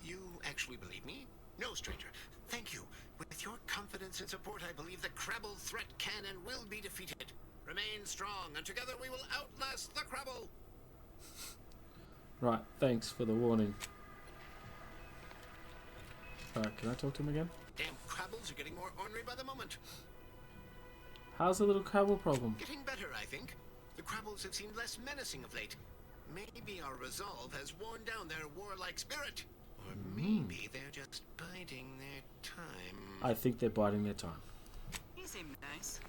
You actually believe me? No, stranger. Thank you. With your confidence and support, I believe the Krabble threat can and will be defeated. Remain strong, and together we will outlast the Krabble. Right, thanks for the warning. Alright, can I talk to him again? Damn Krabbles are getting more ornery by the moment. How's the little Krabble problem? Getting better, I think. The Krabbles have seemed less menacing of late. Maybe our resolve has worn down their warlike spirit. Or maybe they're just biding their time. I think they're biding their time. You seem nice.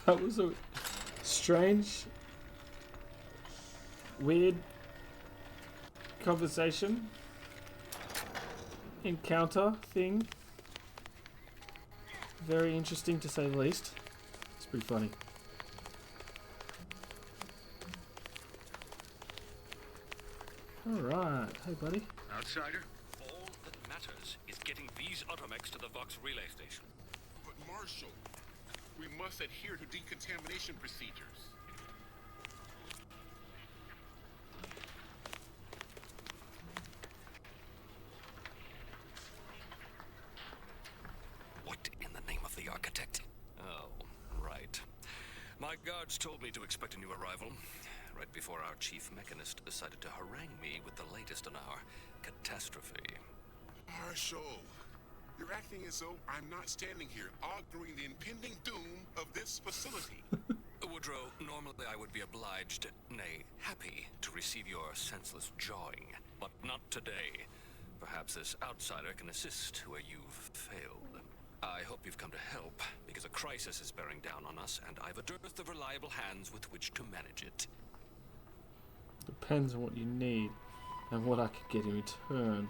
That was a strange, weird conversation, encounter thing. Very interesting to say the least. It's pretty funny. Alright, hey buddy. Outsider? All that matters is getting these Automechs to the Vox relay station. But Marshal, we must adhere to decontamination procedures. What in the name of the architect? Oh, right. My guards told me to expect a new arrival, right before our chief mechanist decided to harangue me with the latest in our catastrophe. Marshal, you're acting as though I'm not standing here auguring the impending doom of this facility. Woodrow, normally I would be obliged, nay, happy, to receive your senseless jawing, but not today. Perhaps this outsider can assist where you've failed. I hope you've come to help, because a crisis is bearing down on us, and I've a dearth of reliable hands with which to manage it. Depends on what you need and what I could get in return.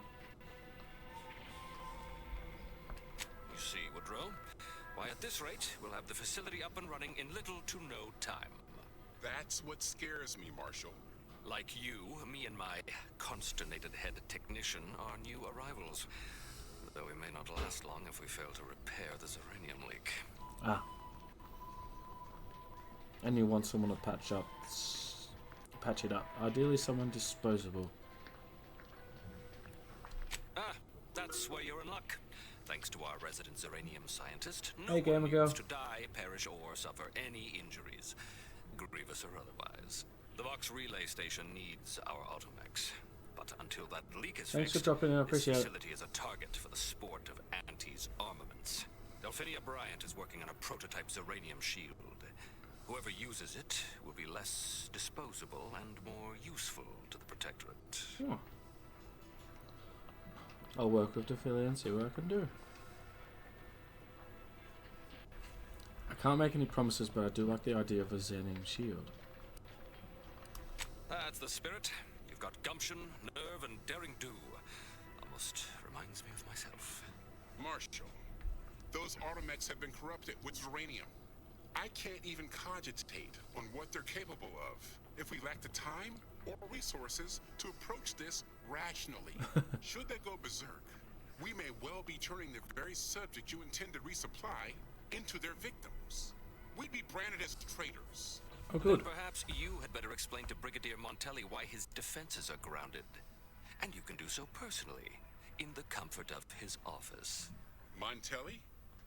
You see, Woodrow, why at this rate, we'll have the facility up and running in little to no time. That's what scares me, Marshal. Like you, me and my consternated head technician are new arrivals. Though we may not last long if we fail to repair the Zeranium leak. Ah. And you want someone to patch it up. Ideally someone disposable. Ah, that's where you're in luck. Thanks to our resident Zeranium scientist, no Hey, Gamer one Girl. needs to die, perish, or suffer any injuries, grievous or otherwise. The Vox relay station needs our Automechs. But until that leak is Thanks for fixed, dropping in, I this appreciate it. facility is a target for the sport of Anti's armaments. Delphinia Bryant is working on a prototype Zeranium shield. Whoever uses it will be less disposable and more useful to the Protectorate. Oh. I'll work with Delphinia and see what I can do. I can't make any promises, but I do like the idea of a Zeranium shield. That's the spirit. You've got gumption, nerve, and daring do. Almost reminds me of myself. Marshal, those Automechs have been corrupted with Zeranium. I can't even cogitate on what they're capable of if we lack the time or resources to approach this rationally. Should they go berserk, we may well be turning the very subject you intend to resupply into their victims. We'd be branded as traitors. Oh, good. Then perhaps you had better explain to Brigadier Montelli why his defenses are grounded. And you can do so personally, in the comfort of his office. Montelli?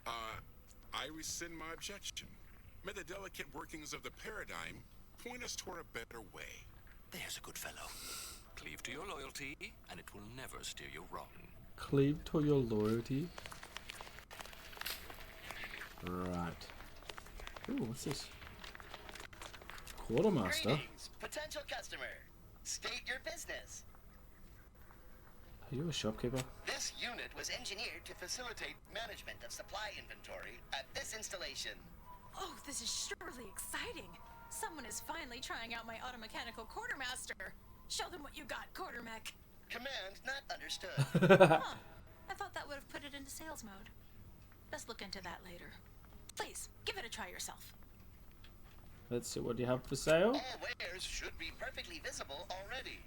I rescind my objection. May the delicate workings of the paradigm point us toward a better way. There's a good fellow. Cleave to your loyalty, and it will never steer you wrong. Cleave to your loyalty. Right. Ooh, what's this? Quartermaster? Greetings, potential customer. State your business. Are you a shopkeeper? This unit was engineered to facilitate management of supply inventory at this installation. Oh, this is surely exciting. Someone is finally trying out my automechanical quartermaster. Show them what you got, quartermech. Command not understood. Huh. I thought that would have put it into sales mode. Let's look into that later. Please, give it a try yourself. Let's see what you have for sale. All wares should be perfectly visible already.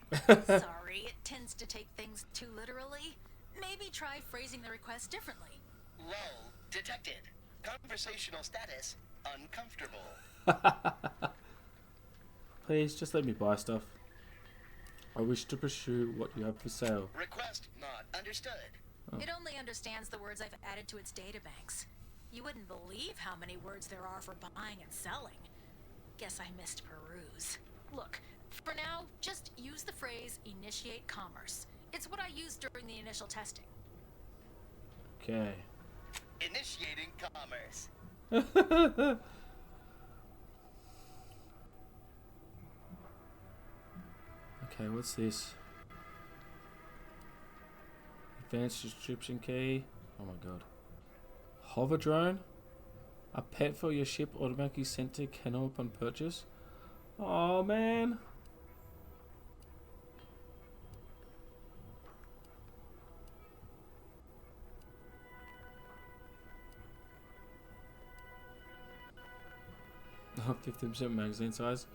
Sorry, it tends to take things too literally. Maybe try phrasing the request differently. Lull detected. Conversational status uncomfortable. Please, just let me buy stuff. I wish to pursue what you have for sale. Request not understood. It only understands the words I've added to its databanks. You wouldn't believe how many words there are for buying and selling. Guess I missed peruse. Look, for now, just use the phrase initiate commerce. It's what I used during the initial testing. Okay. Initiating commerce. Okay, what's this? Advanced description key. Oh my god. Hover drone? A pet for your ship automatically sent to kennel upon purchase? Oh man. Oh, 15% magazine size.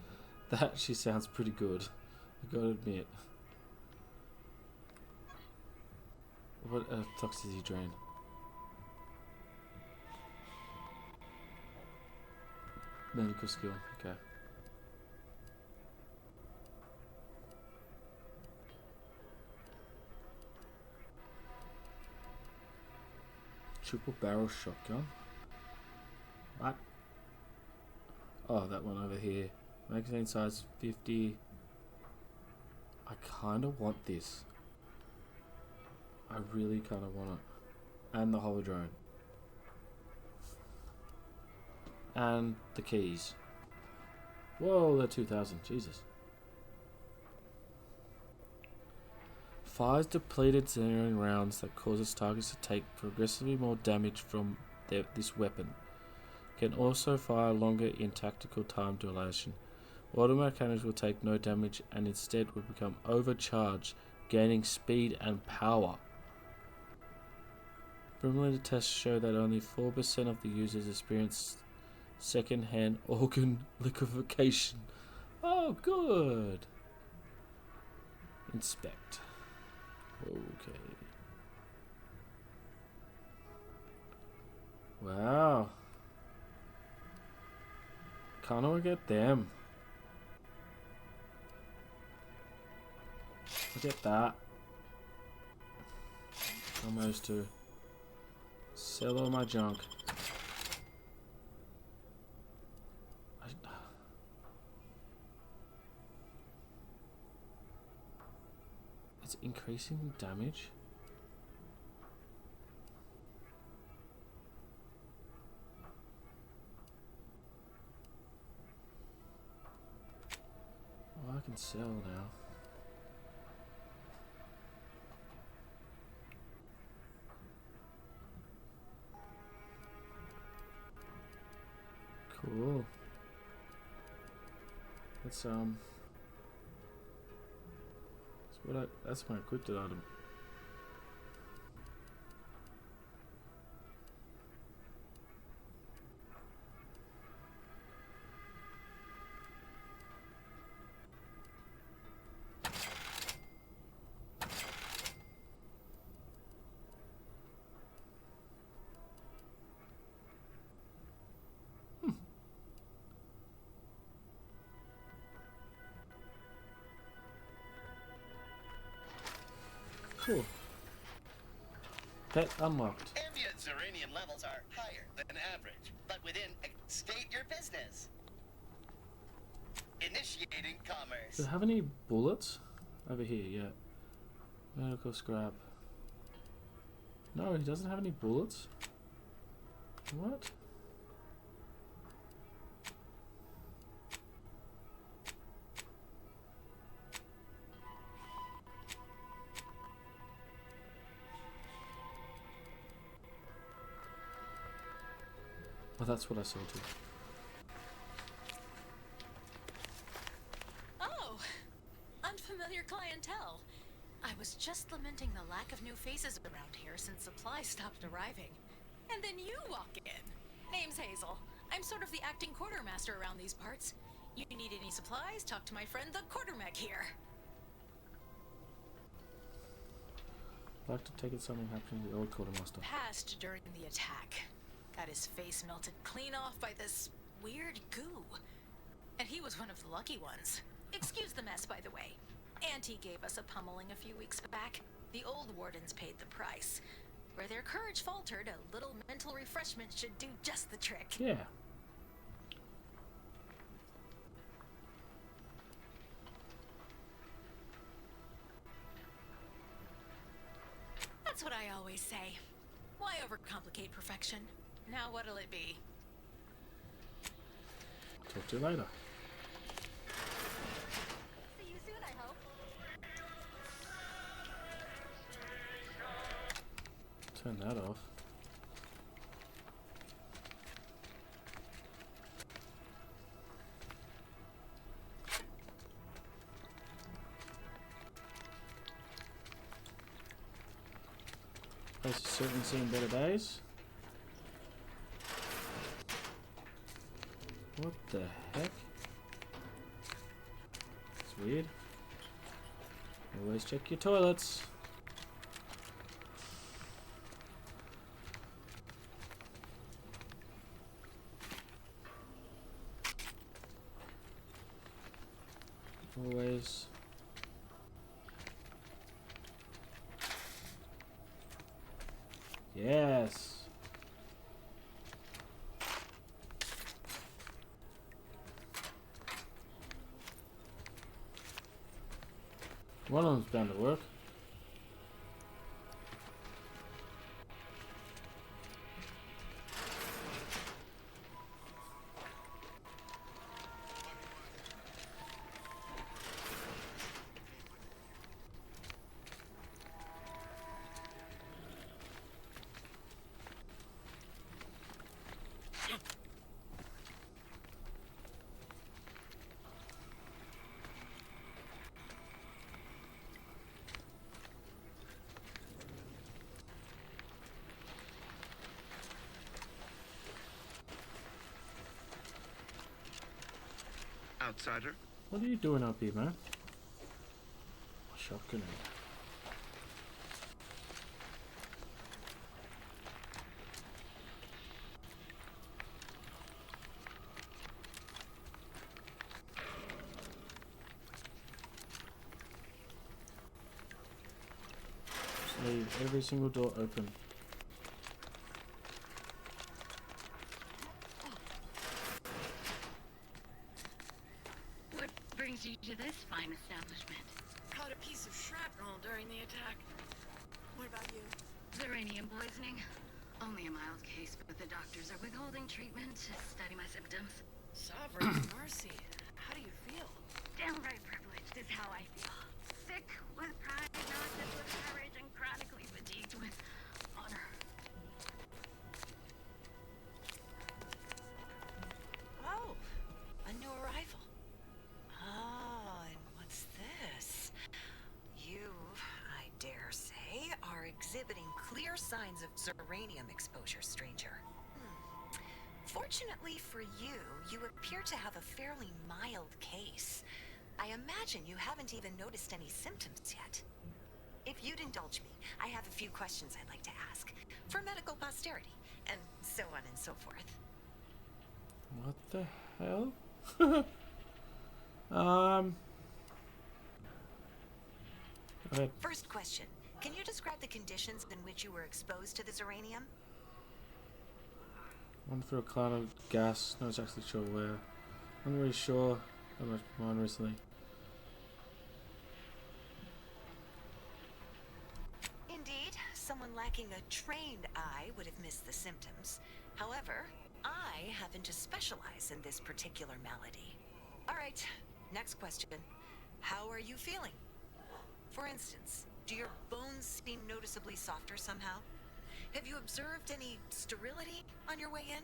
That actually sounds pretty good. I gotta admit. What a toxicity drain. Medical skill, okay. Triple barrel shotgun. What? Oh, that one over here. Magazine size 50. I kinda want this. I really kinda want it. And the hover drone. And the keys. Whoa, they're 2,000. Jesus. Fires depleted zeroing rounds that causes targets to take progressively more damage from this weapon. Can also fire longer in tactical time duration. Automatic cannons will take no damage and instead will become overcharged, gaining speed and power. Preliminary tests show that only 4% of the users experience second-hand organ liquefaction. Oh, good. Inspect. Okay. Wow. Can't I get them? Look at that. Almost to sell all my junk. It's increasing damage. Oh, I can sell now. Cool. That's my equipped item. Cool. Pet unlocked. Ambient Zeranium levels are higher than average, but within state your business. Initiating commerce. Do I have any bullets? Over here, yeah. Medical scrap. No, he doesn't have any bullets. What? Oh, that's what I saw too. Oh, unfamiliar clientele. I was just lamenting the lack of new faces around here since supplies stopped arriving. And then you walk in. Name's Hazel. I'm sort of the acting quartermaster around these parts. You need any supplies, talk to my friend the quartermech here. I'd like to take it something happened to the old quartermaster. Passed during the attack. Got his face melted clean off by this weird goo. And he was one of the lucky ones. Excuse the mess, by the way. Auntie gave us a pummeling a few weeks back. The old wardens paid the price. Where their courage faltered, a little mental refreshment should do just the trick. Yeah. That's what I always say. Why overcomplicate perfection? Now what'll it be? Talk to you later. See you soon, I hope. Turn that off. Place has certainly seen better days. What the heck? It's weird. Always check your toilets. Always. Yes. One of them's bound to work. Outsider. What are you doing up here, man? Shotgun. Just leave every single door open. What brings you to this fine establishment? Caught a piece of shrapnel during the attack. What about you? Zeranium poisoning. Only a mild case, but the doctors are withholding treatment to study my symptoms. Sovereign's mercy. How do you feel? Downright privileged is how I feel. Sick with pride, nauseous with courage, and chronically fatigued with honor. Oh, a new arrival. Oh, and what's this? You, I dare say, are exhibiting clear signs of Zeranium exposure, stranger. Fortunately for you, you appear to have a fairly mild case. I imagine you haven't even noticed any symptoms yet. If you'd indulge me, I have a few questions I'd like to ask, for medical posterity, and so on and so forth. What the hell? Go ahead. First question, can you describe the conditions in which you were exposed to the Zeranium? One through a cloud of gas, not exactly sure where. I'm not really sure how much mine recently. Indeed, someone lacking a trained eye would have missed the symptoms. However, I happen to specialize in this particular malady. All right, next question. How are you feeling? For instance, do your bones seem noticeably softer somehow? Have you observed any sterility on your way in?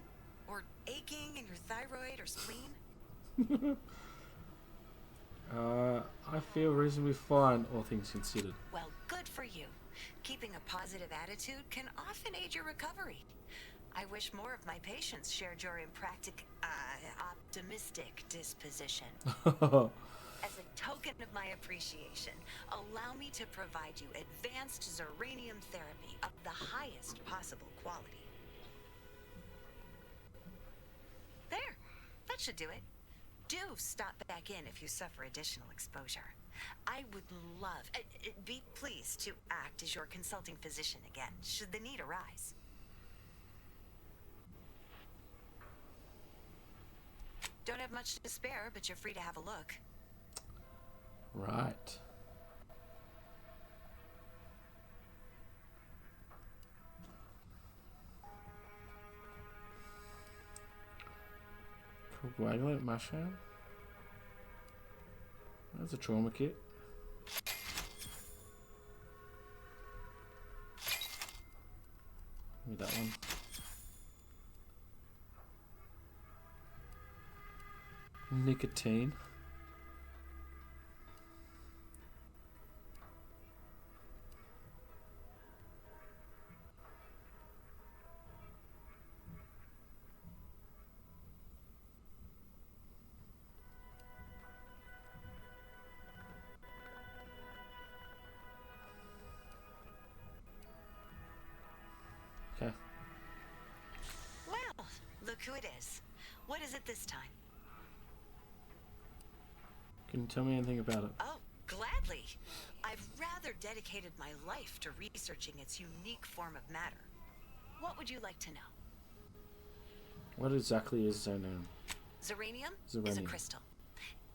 Or aching in your thyroid or spleen? I feel reasonably fine, all things considered. Well, good for you. Keeping a positive attitude can often aid your recovery. I wish more of my patients shared your optimistic disposition. As a token of my appreciation, allow me to provide you advanced Zeranium therapy of the highest possible quality. There, that should do it. do stop back in if you suffer additional exposure. I would love, be pleased to act as your consulting physician again, should the need arise. Don't have much to spare, but you're free to have a look. Right. Coagulate mushroom. That's a trauma kit. Give me that one. Nicotine. Okay. Well, look who it is. What is it this time? Can you tell me anything about it? Oh, gladly. I've rather dedicated my life to researching its unique form of matter. What would you like to know? What exactly is Xeranium? Zeranium is a Zeranium. crystal.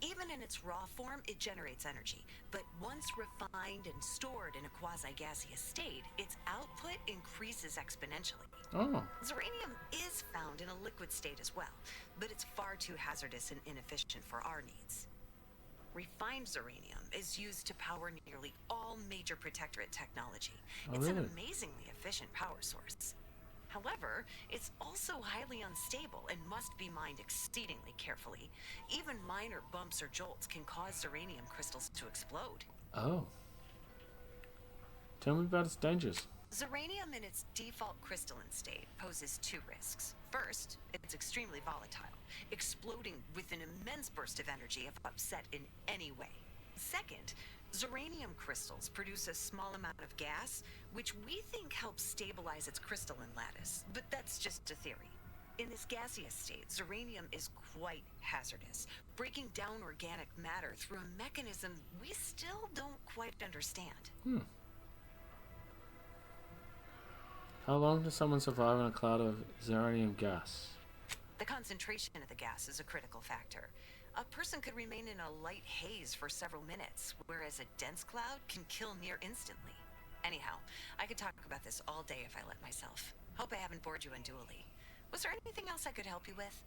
Even in its raw form, it generates energy. But once refined and stored in a quasi-gaseous state, its output increases exponentially. Oh, Zeranium is found in a liquid state as well, but it's far too hazardous and inefficient for our needs. Refined Zeranium is used to power nearly all major Protectorate technology. Oh, It's an really? amazingly efficient power source. However, it's also highly unstable and must be mined exceedingly carefully. Even minor bumps or jolts can cause Zeranium crystals to explode. oh. Tell me about its dangers. Zeranium in its default crystalline state poses two risks. First, it's extremely volatile, exploding with an immense burst of energy if upset in any way. Second, Zeranium crystals produce a small amount of gas, which we think helps stabilize its crystalline lattice, but that's just a theory. In this gaseous state, Zeranium is quite hazardous, breaking down organic matter through a mechanism we still don't quite understand. How long does someone survive in a cloud of Xeranium gas? The concentration of the gas is a critical factor. A person could remain in a light haze for several minutes, whereas a dense cloud can kill near instantly. Anyhow, I could talk about this all day if I let myself. Hope I haven't bored you unduly. Was there anything else I could help you with?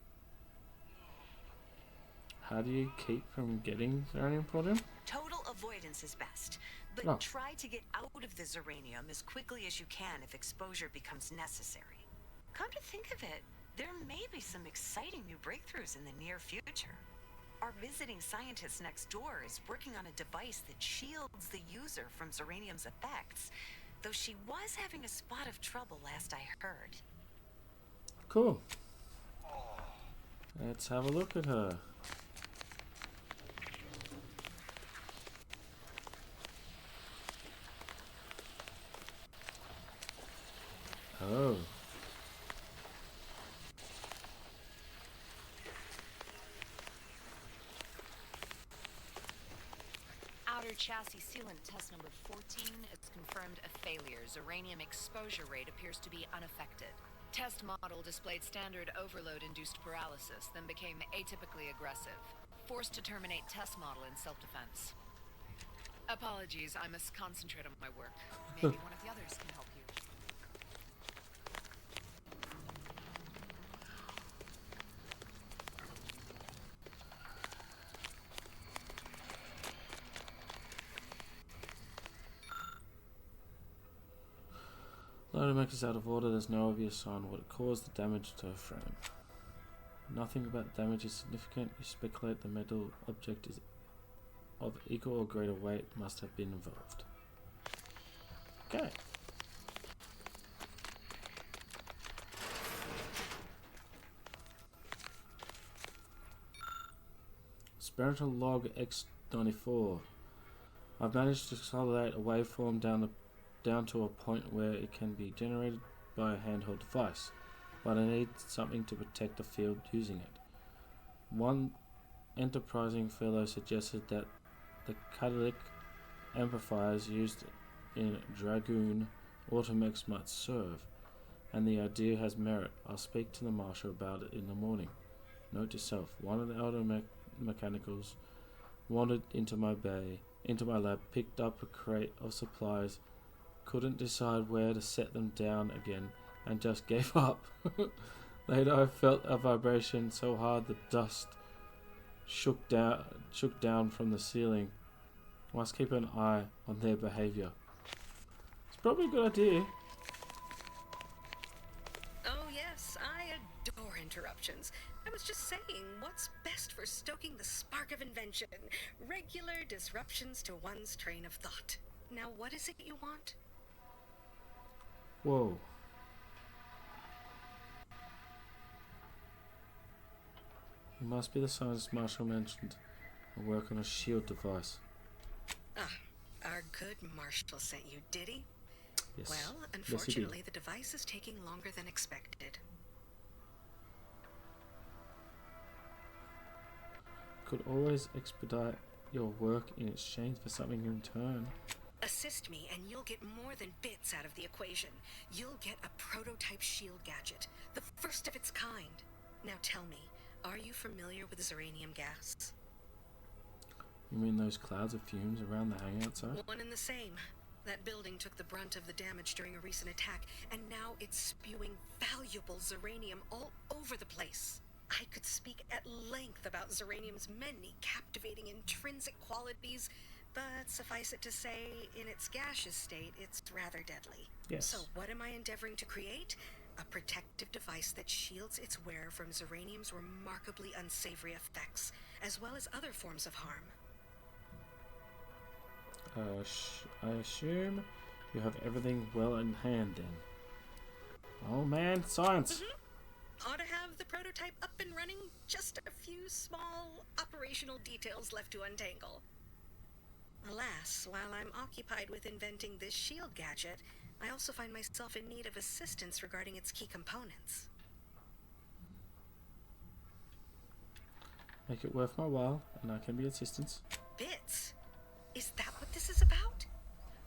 How do you keep from getting Xeranium poisoning? Total avoidance is best, but Oh. try to get out of the Zeranium as quickly as you can if exposure becomes necessary. Come to think of it, there may be some exciting new breakthroughs in the near future. Our visiting scientist next door is working on a device that shields the user from Zeranium's effects, though she was having a spot of trouble last I heard. Cool. Let's have a look at her. Oh. Outer chassis sealant test number 14 is confirmed a failure. Zeranium exposure rate appears to be unaffected. Test model displayed standard overload-induced paralysis, then became atypically aggressive. Forced to terminate test model in self-defense. Apologies, I must concentrate on my work. Maybe one of the others can help you. Loadometer is out of order. There's no obvious sign what caused the damage to her frame. Nothing about the damage is significant. You speculate the metal object is of equal or greater weight must have been involved. Okay. Spiritual log X94. I've managed to consolidate a waveform down to a point where it can be generated by a handheld device, but I need something to protect the field using it. One enterprising fellow suggested that the catalytic amplifiers used in Dragoon automechs might serve, and the idea has merit. I'll speak to the marshal about it in the morning. Note to self: one of the elder mechanicals wandered into my lab, picked up a crate of supplies, couldn't decide where to set them down again, and just gave up. Later I felt a vibration so hard the dust shook down from the ceiling. Must keep an eye on their behavior. It's probably a good idea. Oh yes, I adore interruptions. I was just saying, what's best for stoking the spark of invention? Regular disruptions to one's train of thought. Now what is it you want? Whoa. It must be the scientist Marshall mentioned. I work on a shield device. Ah, our good Marshall sent you, did he? Yes. Well, Yes, he did. unfortunately, the device is taking longer than expected. Could always expedite your work in exchange for something in return. Assist me, and you'll get more than bits out of the equation. You'll get a prototype shield gadget, the first of its kind. Now tell me, are you familiar with Zeranium gas? You mean those clouds of fumes around the hangout site? One and the same. That building took the brunt of the damage during a recent attack, and now it's spewing valuable Zeranium all over the place. I could speak at length about Zeranium's many captivating intrinsic qualities, but suffice it to say, in its gaseous state, it's rather deadly. Yes. So what am I endeavoring to create? A protective device that shields its wearer from Zeranium's remarkably unsavory effects, as well as other forms of harm. I assume you have everything well in hand then. Oh man, science! Ought to have the prototype up and running, just a few small operational details left to untangle. Alas, while I'm occupied with inventing this shield gadget, I also find myself in need of assistance regarding its key components. Make it worth my while, and I can be assistance. Bits? Is that what this is about?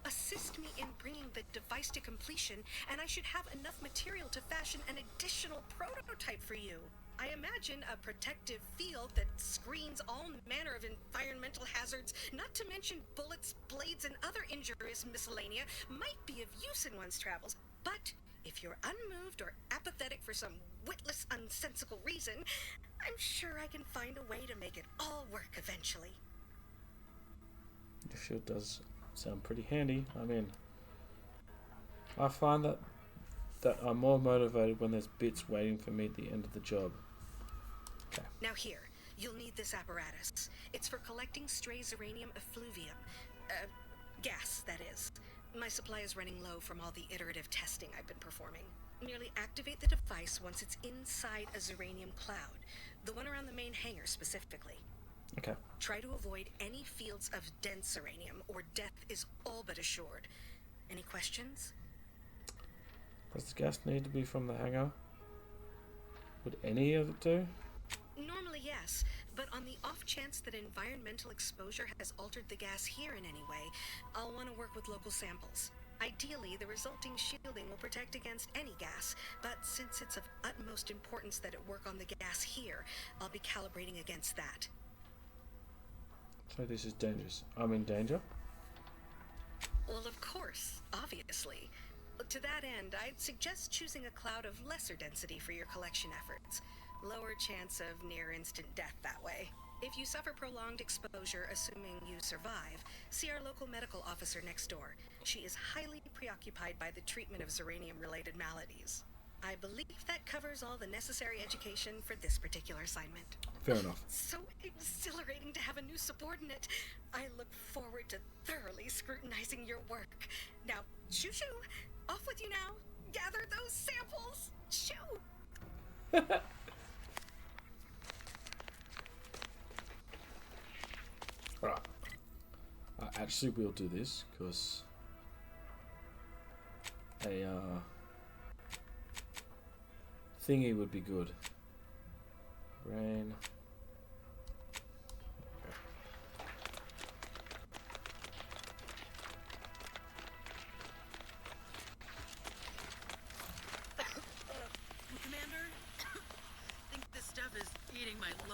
Assist me in bringing the device to completion, and I should have enough material to fashion an additional prototype for you. I imagine a protective field that screens all manner of environmental hazards, not to mention bullets, blades, and other injurious miscellanea, might be of use in one's travels. But if you're unmoved or apathetic for some witless, unsensical reason, I'm sure I can find a way to make it all work eventually. The shield does sound pretty handy. I mean, I find that I'm more motivated when there's bits waiting for me at the end of the job. Okay. Now here, you'll need this apparatus. It's for collecting stray Zeranium effluvium. Gas, that is. My supply is running low from all the iterative testing I've been performing. Merely activate the device once it's inside a Zeranium cloud, the one around the main hangar specifically. Okay. Try to avoid any fields of dense Zeranium, or death is all but assured. Any questions? Does the gas need to be from the hangar? Would any of it do? Normally, yes, but on the off chance that environmental exposure has altered the gas here in any way, I'll want to work with local samples. Ideally, the resulting shielding will protect against any gas, but since it's of utmost importance that it work on the gas here, I'll be calibrating against that. So this is dangerous. I'm in danger? Well, of course, obviously. To that end, I'd suggest choosing a cloud of lesser density for your collection efforts. Lower chance of near-instant death that way. If you suffer prolonged exposure, assuming you survive, see our local medical officer next door. She is highly preoccupied by the treatment of Zeranium-related maladies. I believe that covers all the necessary education for this particular assignment. Fair enough. So exhilarating to have a new subordinate. I look forward to thoroughly scrutinizing your work. Now, shoo-shoo! Off with you now! Gather those samples! Shoo! Alright. I actually will do this, because a thingy would be good. Rain.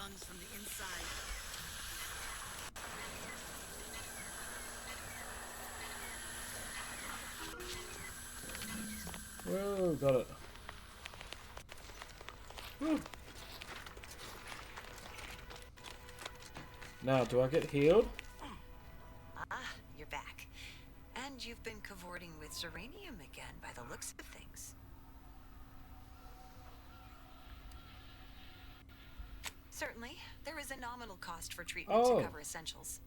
lungs from the inside. Whoa, got it. Woo. Now, do I get healed? Ah, you're back. And you've been cavorting with Zeranium again by the looks of things. Certainly, there is a nominal cost for treatment Oh. to cover essentials.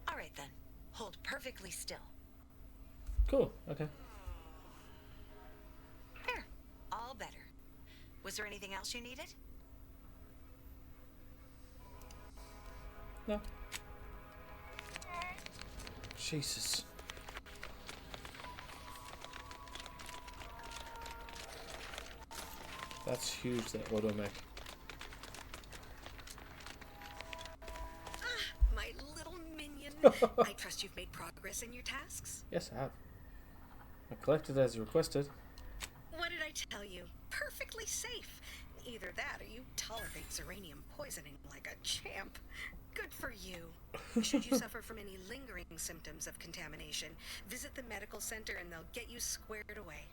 All right then, hold perfectly still. Cool, okay. There, all better. Was there anything else you needed? No. Jesus. That's huge, that automech. My little minion. I trust you've made progress in your tasks. Yes, I have. I collected as requested. What did I tell you? Perfectly safe. Either that or you tolerate Zeranium poisoning like a champ. Good for you. Should you suffer from any lingering symptoms of contamination, visit the medical center and they'll get you squared away.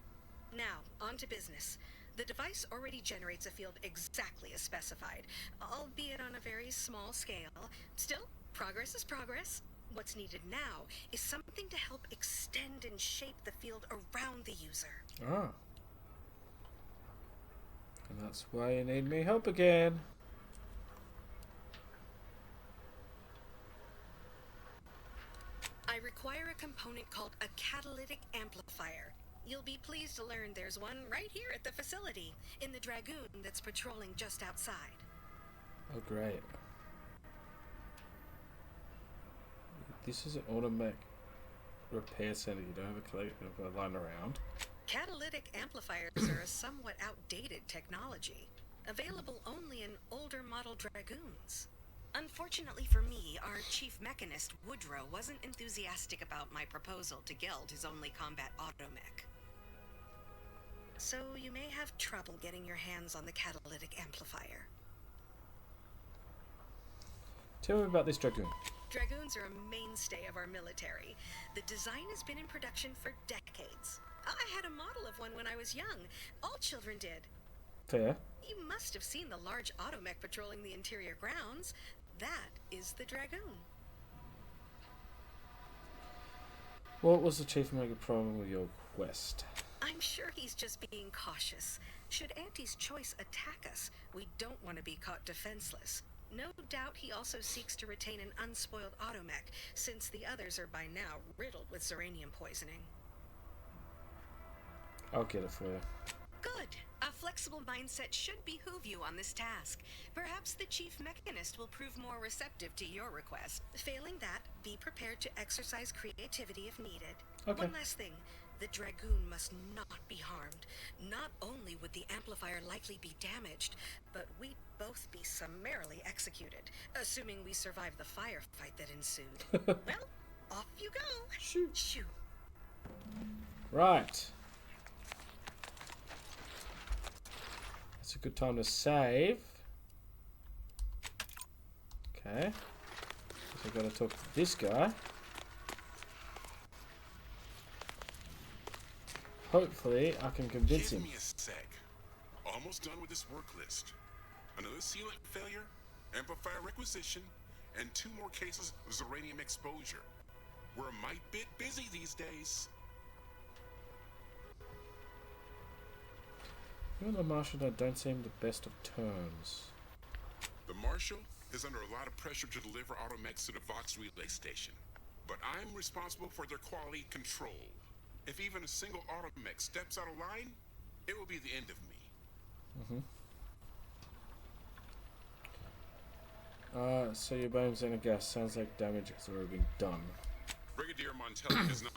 Now, on to business. The device already generates a field exactly as specified, albeit on a very small scale. Still, progress is progress. What's needed now is something to help extend and shape the field around the user. Ah. And that's why you need me help again. I require a component called a catalytic amplifier. You'll be pleased to learn there's one right here at the facility, in the Dragoon that's patrolling just outside. Oh, great. This is an automatic repair center. You don't have a line around. Catalytic amplifiers are a somewhat outdated technology, available only in older model Dragoons. Unfortunately for me, our chief mechanist, Woodrow, wasn't enthusiastic about my proposal to gild his only combat automech. So you may have trouble getting your hands on the catalytic amplifier. Tell me about this Dragoon. Dragoons are a mainstay of our military. The design has been in production for decades. I had a model of one when I was young. All children did. Fair. You must have seen the large automech patrolling the interior grounds. That is the Dragoon. What was the chief mega problem with your quest? I'm sure he's just being cautious. Should Auntie's choice attack us, we don't want to be caught defenseless. No doubt he also seeks to retain an unspoiled automech, since the others are by now riddled with Zeranium poisoning. I'll get it for you. Good. A flexible mindset should behoove you on this task. Perhaps the chief mechanist will prove more receptive to your request. Failing that, be prepared to exercise creativity if needed. Okay. One last thing. The Dragoon must not be harmed. Not only would the amplifier likely be damaged, but we'd both be summarily executed, assuming we survive the firefight that ensued. Well, off you go. Shoot. Shoo. Right. It's a good time to save. Okay. So I've got to talk to this guy. Hopefully, I can convince him. Give me a sec. Almost done with this work list. Another sealant failure, amplifier requisition, and 2 more cases of Zeranium exposure. We're a mite bit busy these days. You and the Marshal don't seem the best of terms. The Marshal is under a lot of pressure to deliver automechs to the Vox relay station. But I'm responsible for their quality control. If even a single automech steps out of line, it will be the end of me. So your biom's in a gas. Sounds like damage has already been done. Brigadier Montelli has not